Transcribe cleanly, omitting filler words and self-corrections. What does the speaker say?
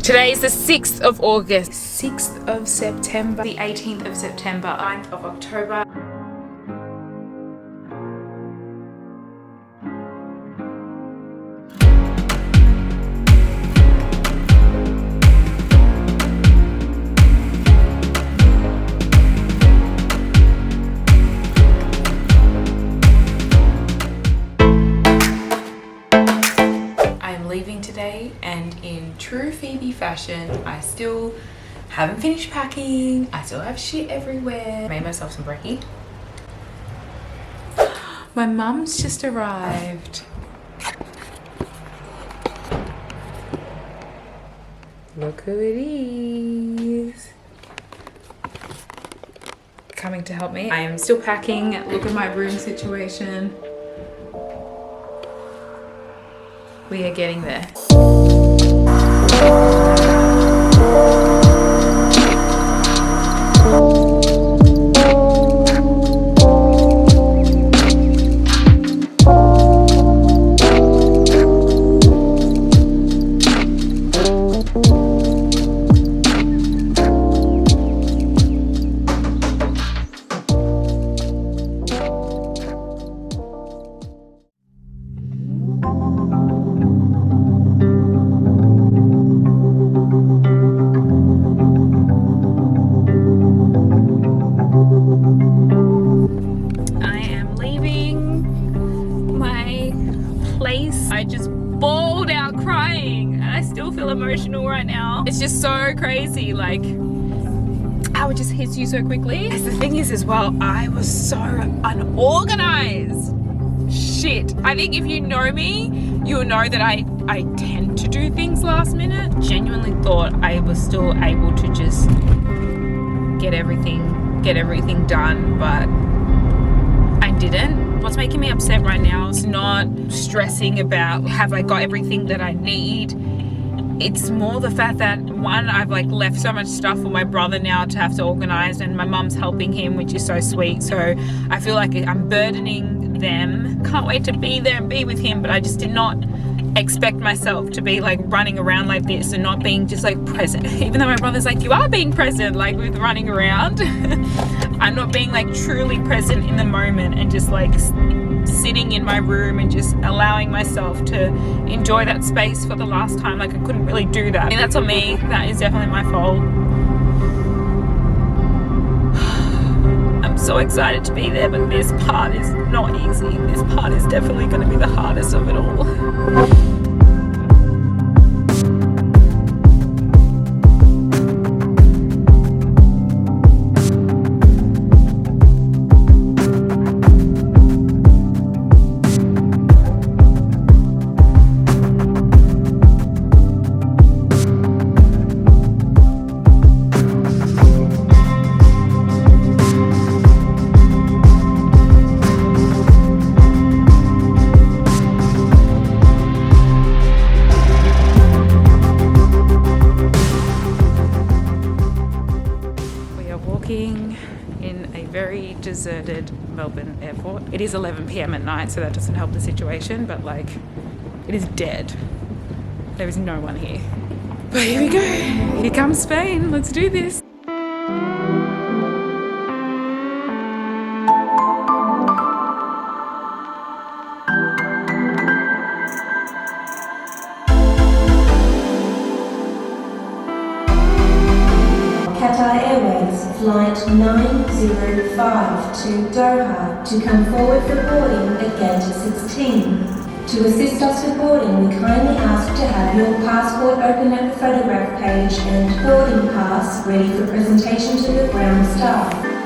Today is the 6th of August, 6th of September, the 18th of September, 9th of October. Leaving today, and in true Phoebe fashion, I still haven't finished packing. I still have shit everywhere. Made myself some brekkie. My mum's just arrived. Look who it is. Coming to help me. I am still packing. Look at my room situation. We are getting there. I just bawled out crying and I still feel emotional right now. It's just so crazy, like how it just hits you so quickly. The thing is as well, I was so unorganized. Shit. I think if you know me, you'll know that I tend to do things last minute. Genuinely thought I was still able to just get everything done, but I didn't. What's making me upset right now is not stressing about have I got everything that I need. It's more the fact that one, I've like left so much stuff for my brother now to have to organize, and my mum's helping him, which is so sweet. So I feel like I'm burdening them. Can't wait to be there and be with him, but I just did not expect myself to be like running around like this and not being just like present. Even though my brother's like, you are being present, like with running around. I'm not being like truly present in the moment and just like sitting in my room and just allowing myself to enjoy that space for the last time. Like I couldn't really do that. I mean, that's on me. That is definitely my fault. I'm so excited to be there, but this part is not easy. This part is definitely going to be the hardest of it all. In a very deserted Melbourne airport. It is 11 p.m. at night, so that doesn't help the situation, but like it is dead. There is no one here. But here we go. Here comes Spain. Let's do this. Flight 905 to Doha to come forward for boarding at gate 16. To assist us with boarding, we kindly ask to have your passport open at the photograph page and boarding pass ready for presentation to the ground staff.